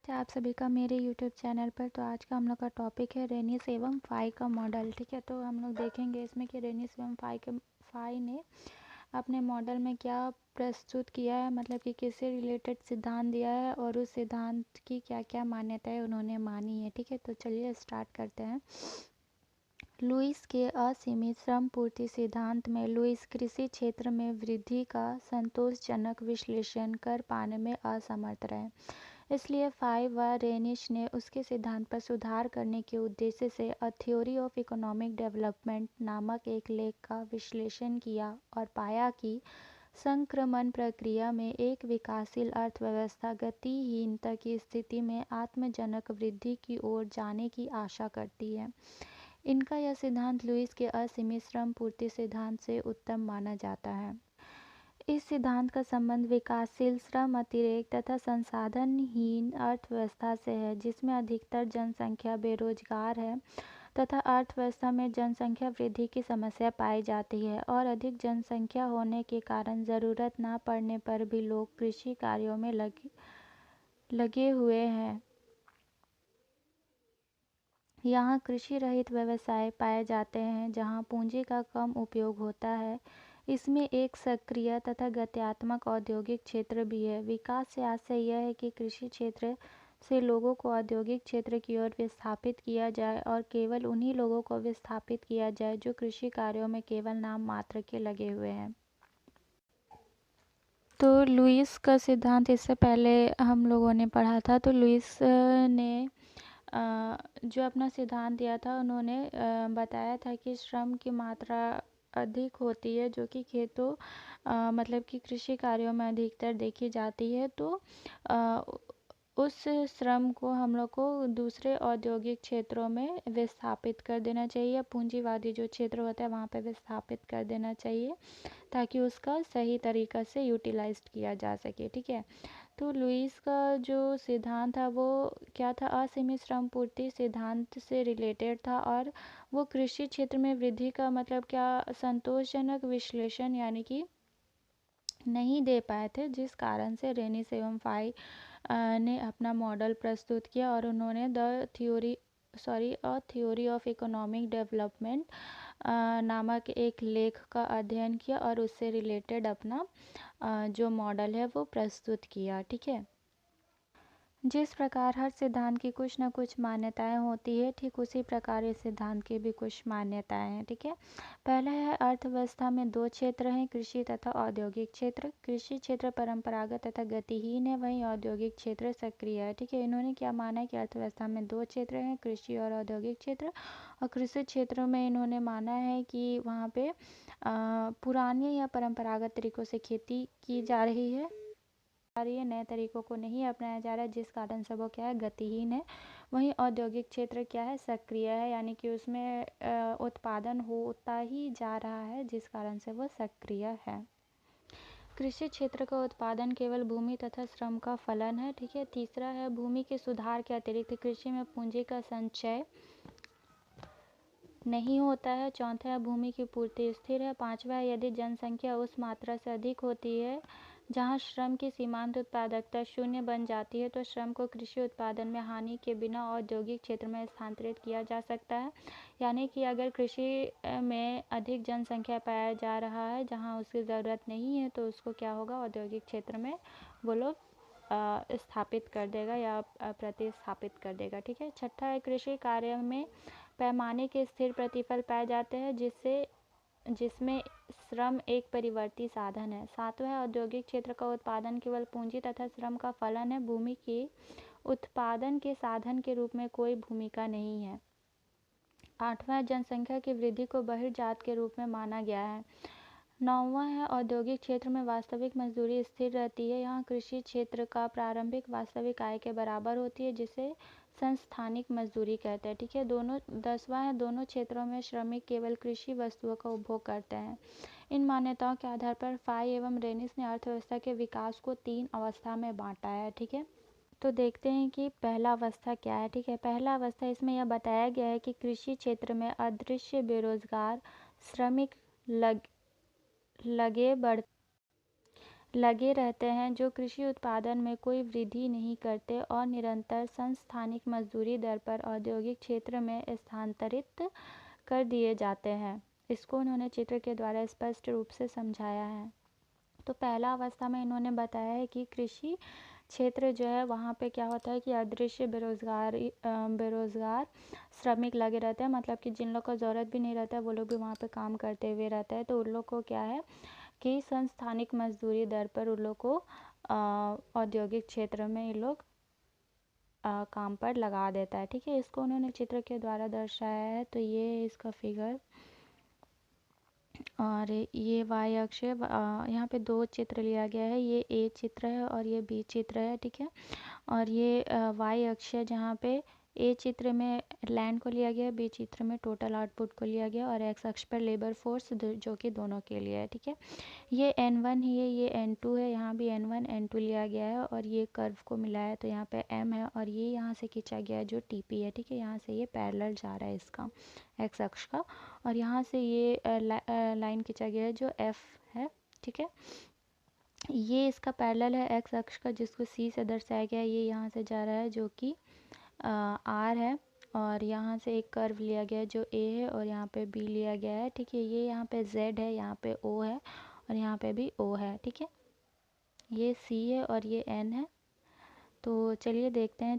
आप सभी का मेरे यूट्यूब चैनल पर। तो आज का हम लोग का टॉपिक है रेनिस एवं फाई का मॉडल। ठीक है, तो हम लोग देखेंगे इसमें कि रेनिस एवं फाई ने अपने मॉडल में क्या प्रस्तुत किया है, मतलब कि किससे रिलेटेड सिद्धांत दिया है और उस सिद्धांत की क्या क्या मान्यताएं उन्होंने मानी है। ठीक है, तो चलिए स्टार्ट करते हैं। लुईस के असीमित श्रम पूर्ति सिद्धांत में लुईस कृषि क्षेत्र में वृद्धि का संतोषजनक विश्लेषण कर पाने में असमर्थ रहे। इसलिए फाई व रेनिश ने उसके सिद्धांत पर सुधार करने के उद्देश्य से a theory of economic development नामक एक लेख का विश्लेषण किया और पाया कि संक्रमण प्रक्रिया में एक विकासशील अर्थव्यवस्था गतिहीनता की स्थिति में आत्मजनक वृद्धि की ओर जाने की आशा करती है। इनका यह सिद्धांत लुईस के असीमित श्रम पूर्ति सिद्धांत से उत्तम माना जाता है। इस सिद्धांत का संबंध विकासशील श्रम अतिरेक तथा संसाधनहीन अर्थव्यवस्था से है, जिसमें अधिकतर जनसंख्या बेरोजगार है तथा अर्थव्यवस्था में जनसंख्या वृद्धि की समस्या पाई जाती है और अधिक जनसंख्या होने के कारण ज़रूरत न पड़ने पर भी लोग कृषि कार्यों में लगे हुए हैं। यहाँ कृषि रहित व्यवसाय पाए जाते हैं जहाँ पूंजी का कम उपयोग होता है। इसमें एक सक्रिय तथा गत्यात्मक औद्योगिक क्षेत्र भी है। विकास से आशय यह है कि कृषि क्षेत्र से लोगों को औद्योगिक क्षेत्र की ओर विस्थापित किया जाए और केवल उन्हीं लोगों को विस्थापित किया जाए जो कृषि कार्यों में केवल नाम मात्र के लगे हुए हैं। तो लुईस का सिद्धांत इससे पहले हम लोगों ने पढ़ा था। तो लुईस ने जो अपना सिद्धांत दिया था, उन्होंने बताया था कि श्रम की मात्रा अधिक होती है जो कि खेतों मतलब कि कृषि कार्यों में अधिकतर देखी जाती है। तो उस श्रम को हम लोग को दूसरे औद्योगिक क्षेत्रों में विस्थापित कर देना चाहिए, पूंजीवादी जो क्षेत्र होता है वहाँ पे विस्थापित कर देना चाहिए ताकि उसका सही तरीक़ा से यूटिलाइज किया जा सके। ठीक है, तो लुईस का जो सिद्धांत था वो क्या था, असीमित श्रम पूर्ति सिद्धांत से रिलेटेड था और वो कृषि क्षेत्र में वृद्धि का मतलब क्या संतोषजनक विश्लेषण यानी कि नहीं दे पाए थे, जिस कारण से रेनिस एवं फाई ने अपना मॉडल प्रस्तुत किया और उन्होंने a theory of economic development नामक एक लेख का अध्ययन किया और उससे रिलेटेड अपना जो मॉडल है वो प्रस्तुत किया। ठीक है, जिस प्रकार हर सिद्धांत की कुछ न कुछ मान्यताएं होती है, ठीक उसी प्रकार इस सिद्धांत की भी कुछ मान्यताएं हैं। ठीक है, पहला है अर्थव्यवस्था में दो क्षेत्र हैं, कृषि तथा औद्योगिक क्षेत्र। कृषि क्षेत्र परंपरागत तथा गतिहीन है, वहीं औद्योगिक क्षेत्र सक्रिय है। ठीक है, इन्होंने क्या माना है कि अर्थव्यवस्था में दो क्षेत्र हैं, कृषि और औद्योगिक क्षेत्र। और कृषि क्षेत्र में इन्होंने माना है कि वहाँ पे पुराने या परंपरागत तरीक़ों से खेती की जा रही है, नए तरीकों को नहीं अपनाया जा रहा है, जिस कारण से वो क्या है, गतिहीन है। वहीं औद्योगिक क्षेत्र क्या है, सक्रिय है, यानी कि उसमें उत्पादन होता ही जा रहा है, जिस कारण से वो सक्रिय है। कृषि क्षेत्र का उत्पादन केवल भूमि तथा श्रम का फलन है। ठीक है, तीसरा है भूमि के सुधार के अतिरिक्त कृषि में पूंजी का संचय नहीं होता है। चौथा है भूमि की पूर्ति स्थिर है। पांचवा है यदि जनसंख्या उस मात्रा से अधिक होती है जहां श्रम की सीमांत उत्पादकता शून्य बन जाती है, तो श्रम को कृषि उत्पादन में हानि के बिना औद्योगिक क्षेत्र में स्थानांतरित किया जा सकता है। यानी कि अगर कृषि में अधिक जनसंख्या पाया जा रहा है जहां उसकी ज़रूरत नहीं है, तो उसको क्या होगा, औद्योगिक क्षेत्र में वो लोग स्थापित कर देगा या प्रतिस्थापित कर देगा। ठीक है, छठा है कृषि कार्य में पैमाने के स्थिर प्रतिफल पाए जाते हैं जिसमें श्रम एक परिवर्ती साधन है। सातवां है औद्योगिक क्षेत्र का उत्पादन केवल पूंजी तथा श्रम का फलन है, भूमि की उत्पादन के साधन के रूप में कोई भूमिका नहीं है। आठवां जनसंख्या की वृद्धि को बहिर्जात के रूप में माना गया है। नौवां है औद्योगिक क्षेत्र में वास्तविक मजदूरी स्थिर रहती है, यहाँ कृषि क्षेत्र का प्रारंभिक वास्तविक आय के बराबर होती है, जिसे संस्थानिक मजदूरी कहते हैं। ठीक है, दसवां है दोनों क्षेत्रों में श्रमिक केवल कृषि वस्तुओं का उपभोग करते हैं। इन मान्यताओं के आधार पर फाई एवं रेनिस ने अर्थव्यवस्था के विकास को 3 अवस्था में बांटा है। ठीक है, तो देखते हैं कि पहला अवस्था क्या है। ठीक है, पहला अवस्था इसमें यह बताया गया है कि कृषि क्षेत्र में अदृश्य बेरोजगार श्रमिक लगे बढ़ लगे रहते हैं जो कृषि उत्पादन में कोई वृद्धि नहीं करते और निरंतर संस्थानिक मजदूरी दर पर औद्योगिक क्षेत्र में स्थानांतरित कर दिए जाते हैं। इसको उन्होंने चित्र के द्वारा स्पष्ट रूप से समझाया है। तो पहला अवस्था में इन्होंने बताया है कि कृषि क्षेत्र जो है वहाँ पे क्या होता है कि अदृश्य बेरोज़गार श्रमिक लगे रहते हैं, मतलब कि जिन लोग को ज़रूरत भी नहीं रहता है वो लोग भी वहाँ पे काम करते हुए रहते हैं। तो उन लोग को क्या है कि संस्थानिक मजदूरी दर पर उन लोग को औद्योगिक क्षेत्र में ये लोग काम पर लगा देता है। ठीक है, इसको उन्होंने चित्र के द्वारा दर्शाया है। तो ये इसका फिगर, और ये वाई अक्ष है। यहाँ पे दो चित्र लिया गया है, ये ए चित्र है और ये बी चित्र है। ठीक है, और ये वाई अक्ष है जहाँ पे ए चित्र में लैंड को लिया गया, बी चित्र में टोटल आउटपुट को लिया गया, और एक्स अक्ष पर लेबर फोर्स जो कि दोनों के लिए है। ठीक है, ये N1 है, ये N2 है, यहाँ भी N1 N2 लिया गया है और ये कर्व को मिलाया तो यहाँ पे M है, और ये यहाँ से खींचा गया है जो TP है। ठीक है, यहाँ से ये पैरेलल जा रहा है इसका एक्स अक्ष का, और यहाँ से ये लाइन खींचा गया है जो F है। ठीक है, ये इसका पैरेलल है एक्स अक्ष का जिसको C से दर्शाया गया है। ये यहाँ से जा रहा है जो कि R है, और यहाँ से एक कर्व लिया गया है जो A है, और यहाँ पे B लिया गया है। ठीक है, ये यहाँ पे Z है, यहाँ पे O है, और यहाँ पे भी O है। ठीक है, ये C है और ये N है। तो चलिए देखते हैं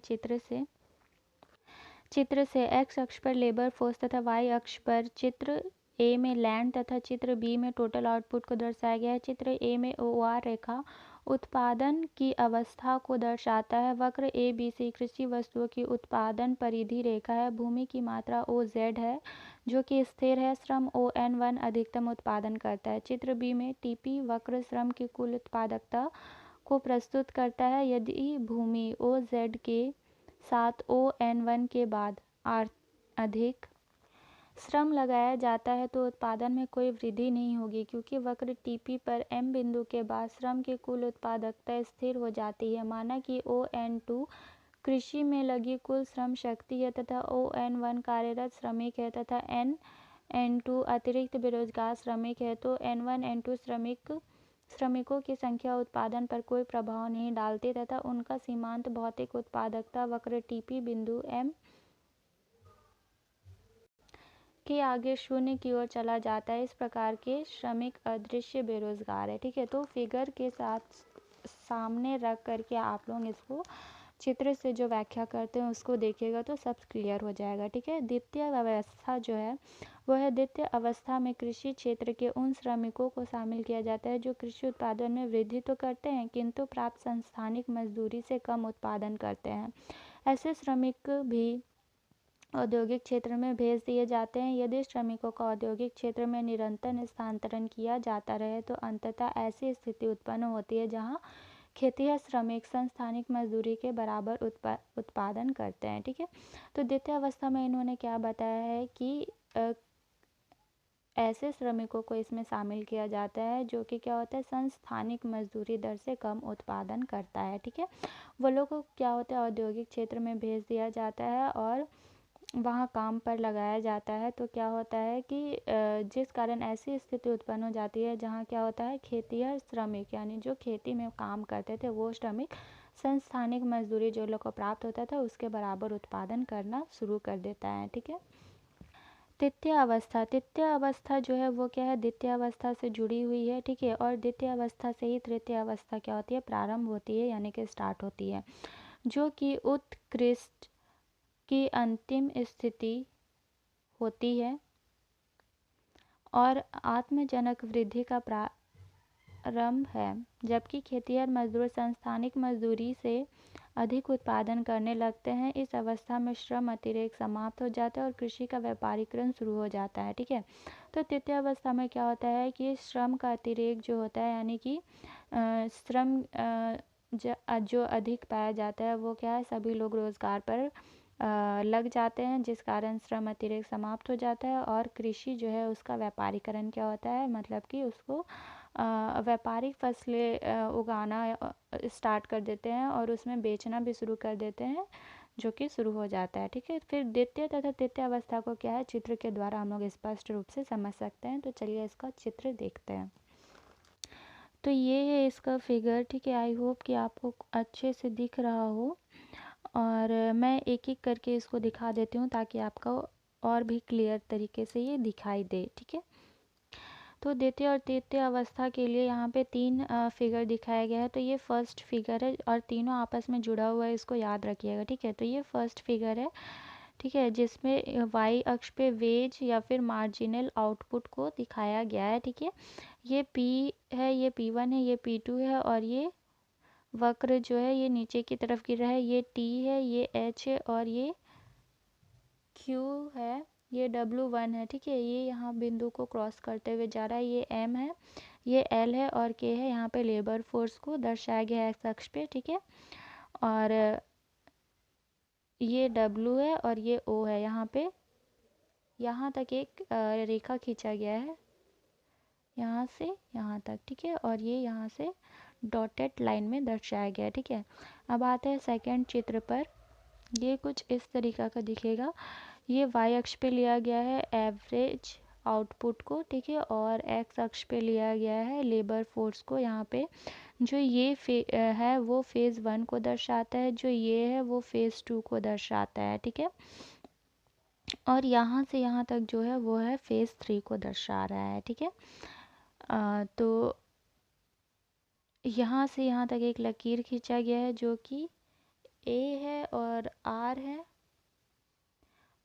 चित्र से एक्स अक्ष पर लेबर फोर्स तथा वाई अक्ष पर चित्र ए में लैंड तथा चित्र बी में टोटल आउटपुट को दर्शाया गया है। चित्र ए में OR रेखा उत्पादन की अवस्था को दर्शाता है। वक्र ABC कृषि वस्तुओं की उत्पादन परिधि रेखा है। भूमि की मात्रा OZ है जो कि स्थिर है। श्रम ON1 अधिकतम उत्पादन करता है। चित्र बी में TP वक्र श्रम की कुल उत्पादकता को प्रस्तुत करता है। यदि भूमि OZ के साथ ON1 के बाद अधिक श्रम लगाया जाता है तो उत्पादन में कोई वृद्धि नहीं होगी, क्योंकि वक्र TP पर M बिंदु के बाद श्रम की कुल उत्पादकता स्थिर हो जाती है। माना कि ON2 कृषि में लगी कुल श्रम शक्ति है तथा ON1 कार्यरत श्रमिक है तथा N2 अतिरिक्त बेरोजगार श्रमिक है, तो N1 N2 श्रमिकों की संख्या उत्पादन पर कोई प्रभाव नहीं डालती तथा उनका सीमांत भौतिक उत्पादकता वक्र TP बिंदु M के आगे शून्य की ओर चला जाता है। इस प्रकार के श्रमिक अदृश्य बेरोजगार है। ठीक है, तो फिगर के साथ सामने रख करके आप लोग इसको चित्र से जो व्याख्या करते हैं उसको देखिएगा तो सब क्लियर हो जाएगा। ठीक है, द्वितीय अवस्था जो है वह है, द्वितीय अवस्था में कृषि क्षेत्र के उन श्रमिकों को शामिल किया जाता है जो कृषि उत्पादन में वृद्धि तो करते हैं किंतु प्राप्त संस्थानिक मजदूरी से कम उत्पादन करते हैं। ऐसे श्रमिक भी औद्योगिक क्षेत्र में भेज दिए जाते हैं। यदि श्रमिकों का औद्योगिक क्षेत्र में निरंतर स्थानांतरण किया जाता रहे तो अंततः ऐसी स्थिति उत्पन्न होती है जहां खेतिहर श्रमिक संस्थानिक मजदूरी के बराबर उत्पादन करते हैं। ठीक है, तो द्वितीय अवस्था में इन्होंने क्या बताया है कि ऐसे श्रमिकों को इसमें शामिल किया जाता है जो कि क्या होता है, संस्थानिक मजदूरी दर से कम उत्पादन करता है। ठीक है, वो लोग को क्या होता है, औद्योगिक क्षेत्र में भेज दिया जाता है और वहाँ काम पर लगाया जाता है। तो क्या होता है कि जिस कारण ऐसी स्थिति उत्पन्न हो जाती है जहाँ क्या होता है, खेतिहर श्रमिक यानी जो खेती में काम करते थे वो श्रमिक संस्थानिक मजदूरी जो लोग को प्राप्त होता था उसके बराबर उत्पादन करना शुरू कर देता है। ठीक है, तृतीय अवस्था जो है वो क्या है, द्वितीय अवस्था से जुड़ी हुई है। ठीक है, और द्वितीय अवस्था से ही तृतीय अवस्था क्या होती है, प्रारंभ होती है यानी कि स्टार्ट होती है, जो कि उत्कृष्ट की अंतिम स्थिति होती है और आत्मजनक वृद्धि का प्रारंभ है। जबकि खेतिहर मजदूर संस्थानिक मजदूरी से अधिक उत्पादन करने लगते हैं। इस अवस्था में श्रम अतिरेक समाप्त हो जाता है और कृषि का व्यापारीकरण शुरू हो जाता है। ठीक है, तो तृतीय अवस्था में क्या होता है कि श्रम का अतिरेक जो होता है यानी कि श्रम जो अधिक पाया जाता है वो क्या है, सभी लोग रोजगार पर लग जाते हैं जिस कारण श्रम अतिरेक समाप्त हो जाता है और कृषि जो है उसका व्यापारीकरण क्या होता है, मतलब कि उसको व्यापारिक फसलें उगाना स्टार्ट कर देते हैं और उसमें बेचना भी शुरू कर देते हैं जो कि शुरू हो जाता है। ठीक है, फिर द्वितीय तथा तृतीय अवस्था को क्या है, चित्र के द्वारा हम लोग स्पष्ट रूप से समझ सकते हैं। तो चलिए इसका चित्र देखते हैं। तो ये है इसका फिगर, ठीक है। आई होप कि आपको अच्छे से दिख रहा हो, और मैं एक एक करके इसको दिखा देती हूँ ताकि आपका और भी क्लियर तरीके से ये दिखाई दे, ठीक है। तो द्वितीय और तृतीय अवस्था के लिए यहाँ पे 3 फिगर दिखाया गया है। तो ये फर्स्ट फिगर है और तीनों आपस में जुड़ा हुआ है, इसको याद रखिएगा, ठीक है। तो ये फर्स्ट फिगर है, ठीक है, जिसमें वाई अक्ष पे वेज या फिर मार्जिनल आउटपुट को दिखाया गया है, ठीक है। ये पी है, ये P1 है, ये P2 है, और ये वक्र जो है ये नीचे की तरफ गिर रहा है। ये T है, ये H है, और ये Q है, ये W1 है, ठीक है। ये यहाँ बिंदु को क्रॉस करते हुए जा रहा है। ये M है, ये L है, और K है। यहाँ पे लेबर फोर्स को दर्शाया गया है एक्स अक्ष पे, ठीक है। और ये W है और ये O है। यहाँ पे यहाँ तक एक रेखा खींचा गया है, यहाँ से यहाँ तक, ठीक है। और ये यहाँ से डॉटेड लाइन में दर्शाया गया है, ठीक है। अब आते हैं सेकंड चित्र पर। ये कुछ इस तरीका का दिखेगा। ये वाई अक्ष पे लिया गया है एवरेज आउटपुट को, ठीक है, और एक्स अक्ष पे लिया गया है लेबर फोर्स को। यहाँ पे जो ये है वो फेज़ 1 को दर्शाता है, जो ये है वो फेज़ 2 को दर्शाता है, ठीक है। और यहाँ से यहाँ तक जो है वो है फेज़ 3 को दर्शा रहा है, ठीक है। तो यहाँ से यहाँ तक एक लकीर खींचा गया है जो कि ए है और आर है,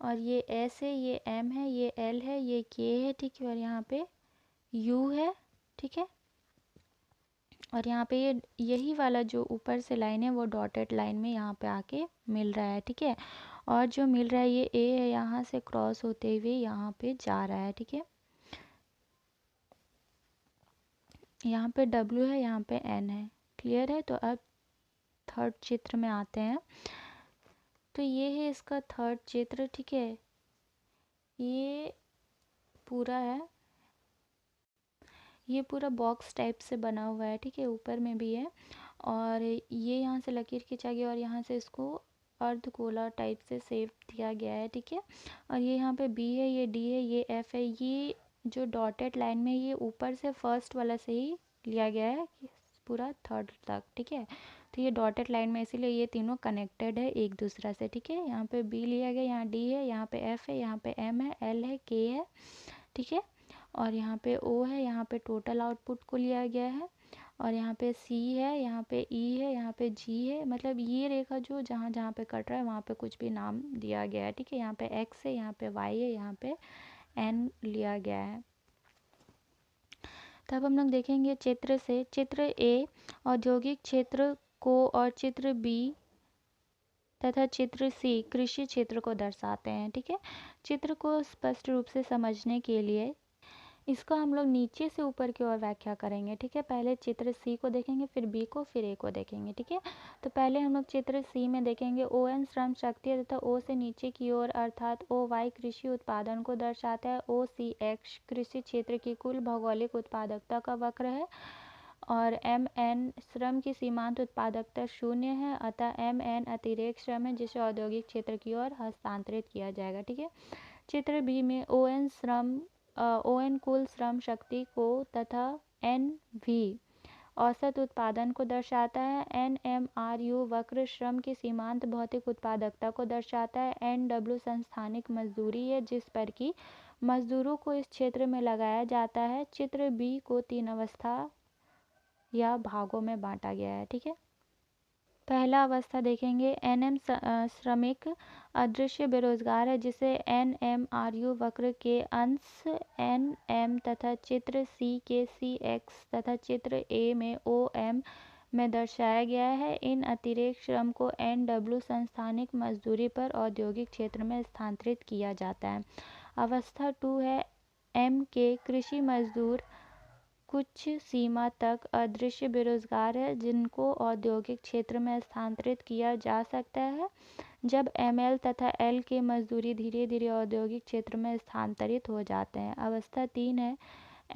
और ये एस है, ये एम है, ये एल है, ये के है, ठीक है। और यहाँ पे यू है, ठीक है। और यहाँ पे ये यही वाला जो ऊपर से लाइन है वो डॉटेड लाइन में यहाँ पे आके मिल रहा है, ठीक है। और जो मिल रहा है ये ए है, यहाँ से क्रॉस होते हुए यहाँ पे जा रहा है, ठीक है। यहाँ पे डब्ल्यू है, यहाँ पे एन है, क्लियर है। तो अब थर्ड चित्र में आते हैं। तो ये है इसका थर्ड चित्र, ठीक है। ये पूरा है, ये पूरा बॉक्स टाइप से बना हुआ है, ठीक है, ऊपर में भी है। और ये यहाँ से लकीर खींचा गया और यहाँ से इसको अर्धगोला टाइप से शेप दिया गया है, ठीक है। और ये यहाँ पे बी है, ये डी है, ये एफ है। ये जो डॉटेड लाइन में ये ऊपर से फर्स्ट वाला से ही लिया गया है पूरा थर्ड तक, ठीक है। तो ये डॉटेड लाइन में इसीलिए ये तीनों कनेक्टेड है एक दूसरा से, ठीक है। यहाँ पे बी लिया गया, यहाँ डी है, यहाँ पे एफ है, यहाँ पे एम है, एल है, के है, ठीक है। और यहाँ पे ओ है, यहाँ पे टोटल आउटपुट को लिया गया है। और यहाँ पे सी है, यहाँ पे ई है, यहाँ पे जी है। मतलब ये रेखा जो जहाँ जहाँ पे कट रहा है वहाँ पे कुछ भी नाम दिया गया है, ठीक है। यहाँ पे एक्स है, यहाँ पे वाई है, यहाँ पे एन लिया गया है। तब हम लोग देखेंगे चित्र से। चित्र ए औद्योगिक क्षेत्र को और चित्र बी तथा चित्र सी कृषि क्षेत्र को दर्शाते हैं, ठीक है। चित्र को स्पष्ट रूप से समझने के लिए इसको हम लोग नीचे से ऊपर की ओर व्याख्या करेंगे, ठीक है। पहले चित्र सी को देखेंगे, फिर बी को, फिर ए को देखेंगे, ठीक है। तो पहले हम लोग चित्र सी में देखेंगे ओ एन श्रम शक्ति तथा ओ से नीचे की ओर अर्थात ओ वाई कृषि उत्पादन को दर्शाता है। ओ सी एक्स कृषि क्षेत्र की कुल भौगोलिक उत्पादकता का वक्र है। और एम एन श्रम की सीमांत उत्पादकता 0 है, अतः एम एन अतिरेक श्रम है जिसे औद्योगिक क्षेत्र की ओर हस्तांतरित किया जाएगा, ठीक है। चित्र बी में ओ एन कुल श्रम शक्ति को तथा एन वी औसत उत्पादन को दर्शाता है। एन एम आर यू वक्र श्रम की सीमांत भौतिक उत्पादकता को दर्शाता है। एन डब्ल्यू संस्थानिक मजदूरी है जिस पर कि मजदूरों को इस क्षेत्र में लगाया जाता है। चित्र बी को 3 अवस्था या भागों में बांटा गया है, ठीक है। पहला अवस्था देखेंगे एनएम श्रमिक अदृश्य बेरोजगार है जिसे NMRU वक्र के अंश NM तथा चित्र सी के CX तथा चित्र ए में OM में दर्शाया गया है। इन अतिरेक श्रम को NW संस्थानिक मजदूरी पर औद्योगिक क्षेत्र में स्थानांतरित किया जाता है। अवस्था 2 है M के कृषि मजदूर कुछ सीमा तक अदृश्य बेरोजगार है जिनको औद्योगिक क्षेत्र में स्थानांतरित किया जा सकता है जब ML तथा L के मजदूरी धीरे धीरे औद्योगिक क्षेत्र में स्थानांतरित हो जाते हैं। अवस्था 3 है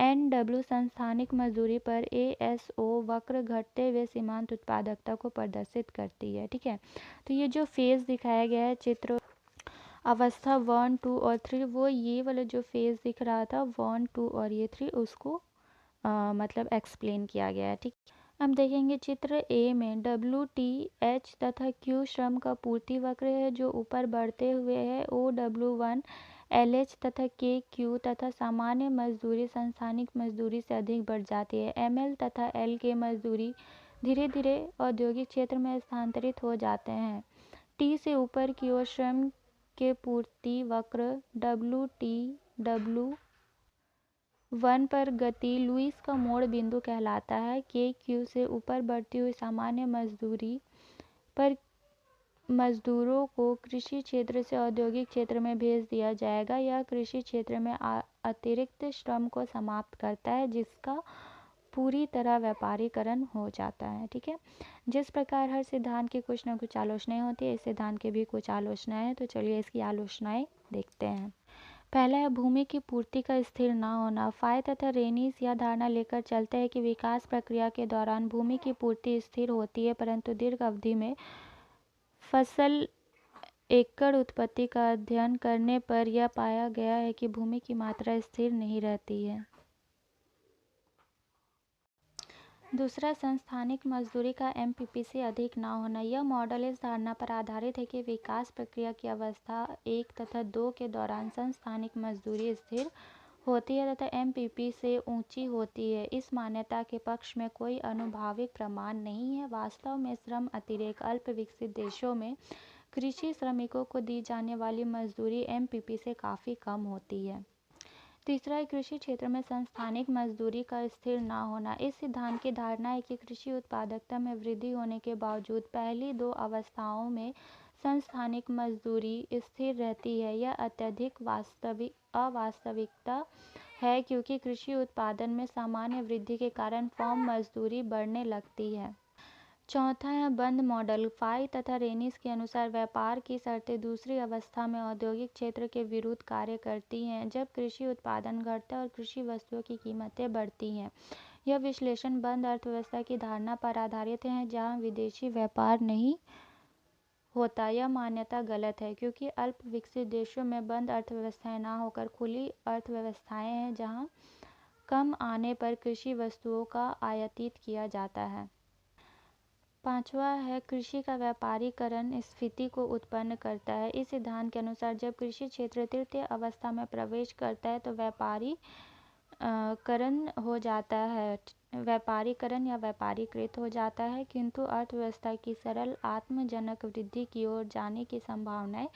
NW संस्थानिक मजदूरी पर ASO वक्र घटते हुए सीमांत उत्पादकता को प्रदर्शित करती है, ठीक है। तो ये जो फेज दिखाया गया है चित्र अवस्था 1, 2 और 3, वो ये वाला जो फेज दिख रहा था 1, 2 और ये 3 उसको मतलब एक्सप्लेन किया गया है। ठीक, हम देखेंगे चित्र ए में डब्ल्यू टी एच तथा क्यू श्रम का पूर्ति वक्र है जो ऊपर बढ़ते हुए है। O W one L H तथा के क्यू तथा सामान्य मजदूरी संस्थानिक मजदूरी से अधिक बढ़ जाती है। एम एल तथा एल के मजदूरी धीरे धीरे औद्योगिक क्षेत्र में स्थानांतरित हो जाते हैं। टी से ऊपर की ओर श्रम के पूर्ति वक्र डब्ल्यू टी डब्ल्यू वन पर गति लुईस का मोड़ बिंदु कहलाता है। के क्यू से ऊपर बढ़ती हुई सामान्य मजदूरी पर मजदूरों को कृषि क्षेत्र से औद्योगिक क्षेत्र में भेज दिया जाएगा। यह कृषि क्षेत्र में अतिरिक्त श्रम को समाप्त करता है जिसका पूरी तरह व्यापारीकरण हो जाता है। ठीक है, जिस प्रकार हर सिद्धांत की कुछ न कुछ आलोचनाएं होती है, इस सिद्धांत की भी कुछ आलोचनाएं हैं। तो चलिए इसकी आलोचनाएं देखते हैं। पहला है भूमि की पूर्ति का स्थिर न होना। फाय तथा रेनिस यह धारणा लेकर चलते हैं कि विकास प्रक्रिया के दौरान भूमि की पूर्ति स्थिर होती है, परंतु दीर्घ अवधि में फसल एकड़ उत्पत्ति का अध्ययन करने पर यह पाया गया है कि भूमि की मात्रा स्थिर नहीं रहती है। दूसरा, संस्थानिक मजदूरी का एमपीपी से अधिक न होना। यह मॉडल इस धारणा पर आधारित है कि विकास प्रक्रिया की अवस्था 1 तथा 2 के दौरान संस्थानिक मजदूरी स्थिर होती है तथा एमपीपी से ऊंची होती है। इस मान्यता के पक्ष में कोई आनुभविक प्रमाण नहीं है। वास्तव में श्रम अतिरेक अल्प विकसित देशों में कृषि श्रमिकों को दी जाने वाली मजदूरी एमपीपी से काफ़ी कम होती है। तीसरा है कृषि क्षेत्र में संस्थानिक मजदूरी का स्थिर न होना। इस सिद्धांत की धारणा है कि कृषि उत्पादकता में वृद्धि होने के बावजूद पहली 2 अवस्थाओं में संस्थानिक मजदूरी स्थिर रहती है। यह अत्यधिक अवास्तविकता है क्योंकि कृषि उत्पादन में सामान्य वृद्धि के कारण फॉर्म मजदूरी बढ़ने लगती है। चौथा है बंद मॉडल। फाय तथा रेनिस के अनुसार व्यापार की शर्तें दूसरी अवस्था में औद्योगिक क्षेत्र के विरुद्ध कार्य करती हैं जब कृषि उत्पादन घटता है और कृषि वस्तुओं की कीमतें बढ़ती हैं। यह विश्लेषण बंद अर्थव्यवस्था की धारणा पर आधारित है जहां विदेशी व्यापार नहीं होता। यह मान्यता गलत है क्योंकि अल्प विकसित देशों में बंद अर्थव्यवस्थाएं न होकर खुली अर्थव्यवस्थाएं हैं जहां कम आने पर कृषि वस्तुओं का आयातित किया जाता है। पांचवा है कृषि का व्यापारीकरण स्फीति को उत्पन्न करता है। इस सिद्धांत के अनुसार जब कृषि क्षेत्र तृतीय अवस्था में प्रवेश करता है तो व्यापारीकरण हो जाता है, व्यापारीकरण या व्यापारीकृत हो जाता है, किंतु अर्थव्यवस्था की सरल आत्मजनक वृद्धि की ओर जाने की संभावनाएं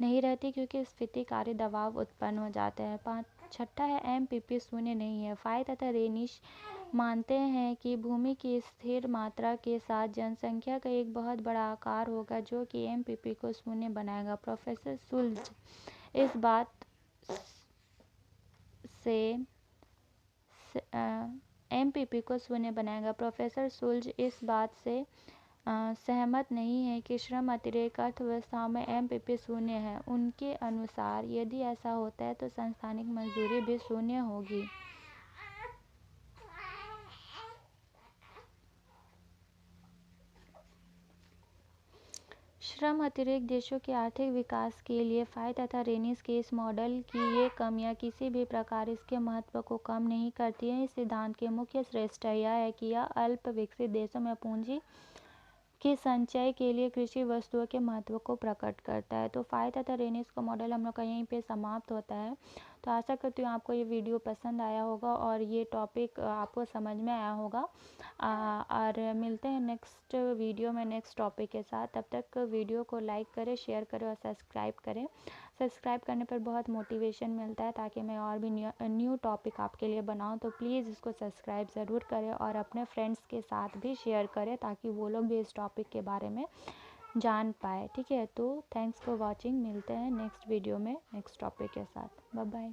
नहीं रहती क्योंकि स्फीतिकारी दबाव उत्पन्न हो जाते हैं। छठा है एमपीपी शून्य नहीं है। फाय तथा रेनिश मानते हैं कि भूमि की स्थिर मात्रा के साथ जनसंख्या का एक बहुत बड़ा आकार होगा जो कि एमपीपी को शून्य बनाएगा। प्रोफेसर सुल्ज इस बात से एमपीपी को शून्य बनाएगा। प्रोफेसर सुल्ज इस बात से सहमत नहीं है कि श्रम अतिरेक अर्थव्यवस्थाओं में एमपीपी शून्य है। उनके अनुसार यदि ऐसा होता है तो संस्थानिक मजदूरी भी शून्य होगी। श्रम अतिरेक देशों के आर्थिक विकास के लिए फाय तथा रेनिस के इस मॉडल की ये कमियां किसी भी प्रकार इसके महत्व को कम नहीं करती हैं। इस सिद्धांत की मुख्य श्रेष्ठता यह है कि यह अल्प विकसित देशों में पूंजी के संचय के लिए कृषि वस्तुओं के महत्व को प्रकट करता है। तो फाय तथा रेनिस का मॉडल हम लोग का यहीं पे समाप्त होता है। तो आशा करती हूँ आपको ये वीडियो पसंद आया होगा और ये टॉपिक आपको समझ में आया होगा। और मिलते हैं नेक्स्ट वीडियो में नेक्स्ट टॉपिक के साथ। तब तक वीडियो को लाइक करें, शेयर करें और सब्सक्राइब करें। सब्सक्राइब करने पर बहुत मोटिवेशन मिलता है ताकि मैं और भी न्यू टॉपिक आपके लिए बनाऊं। तो प्लीज़ इसको सब्सक्राइब ज़रूर करें और अपने फ्रेंड्स के साथ भी शेयर करें ताकि वो लोग भी इस टॉपिक के बारे में जान पाए। ठीक है, तो थैंक्स फॉर वॉचिंग। मिलते हैं नेक्स्ट वीडियो में नेक्स्ट टॉपिक के साथ। Bye bye.